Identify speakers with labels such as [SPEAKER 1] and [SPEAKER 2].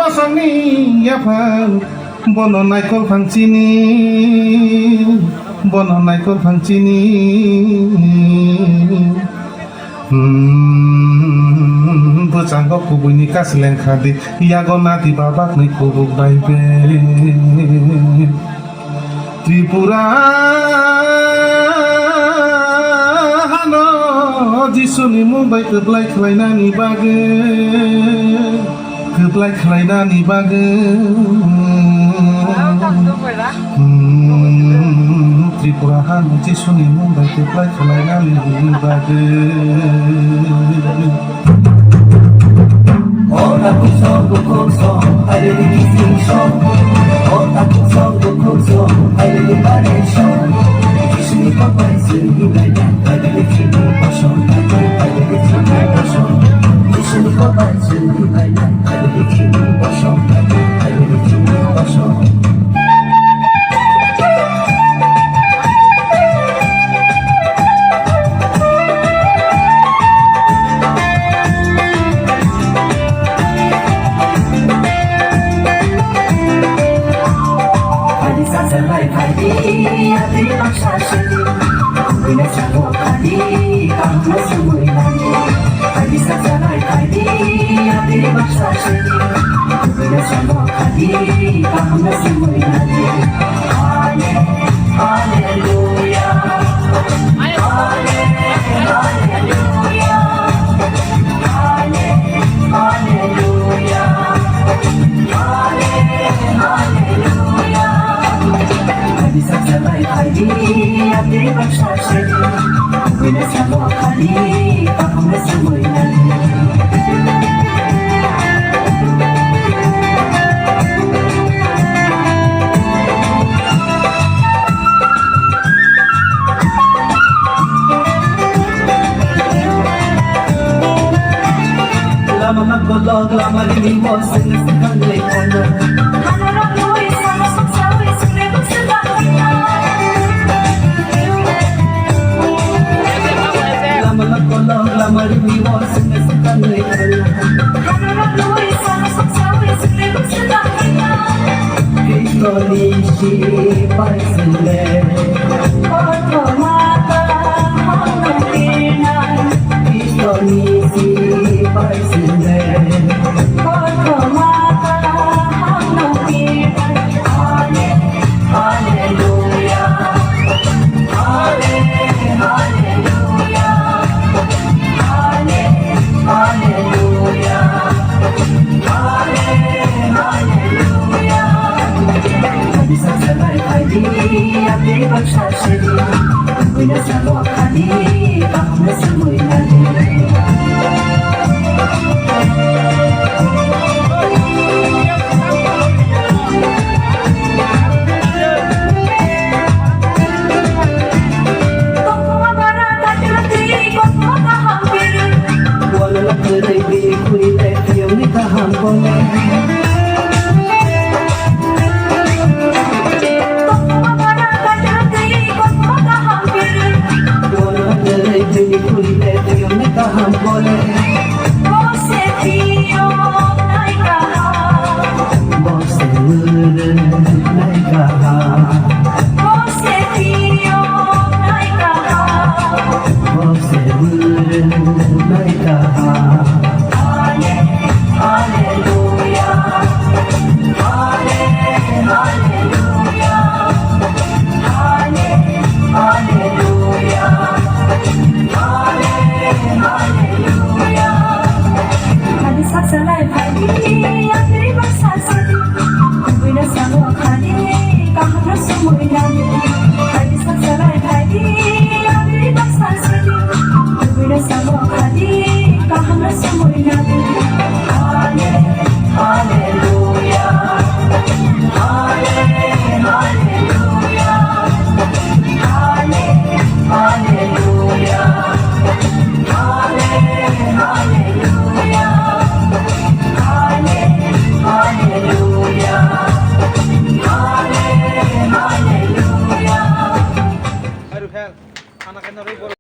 [SPEAKER 1] pasangni ya phang bono naikol phangchini bono naikol phangchini bocanggo kubuni kasleng khadi yago nati babak ni kubuk baibe Tripura hano jisuni Mumbai keblai khlainani bage keblai khlainani bage Tripura hano jisuni Mumbai keblai khlainani bage
[SPEAKER 2] Ota kusong kukusong alili kisong Ota kusong kukusong alili pareshon Kishni papai suni layan alili chini pasyon alili chini pasyon Kishni papai suni layan alili chini pasyon alili chini pasyon Hati paksa sedih, bila satu kali kamu semui nanti. Hati sajalah kali, hati paksa sedih, bila satu kali kamu semui nanti. Haleluya, haleluya, haleluya, haleluya. Bisa sampai kali hati paksa sedih bila semua kali kamu semua nanti lama magkolog lama limos sinasakan lekana Mariwas na sa kanila Hanarap luwi sana saksawi Silibag sa kanila Kristo nishi paisile Oto mata hanggang tinan Kristo nishi paisile Oto mata hanggang tinan Hallelujah Hallelujah Hallelujah, Hallelujah. Bisa sampai kali hati paksa sedih, bila semua kali kamu semui nanti.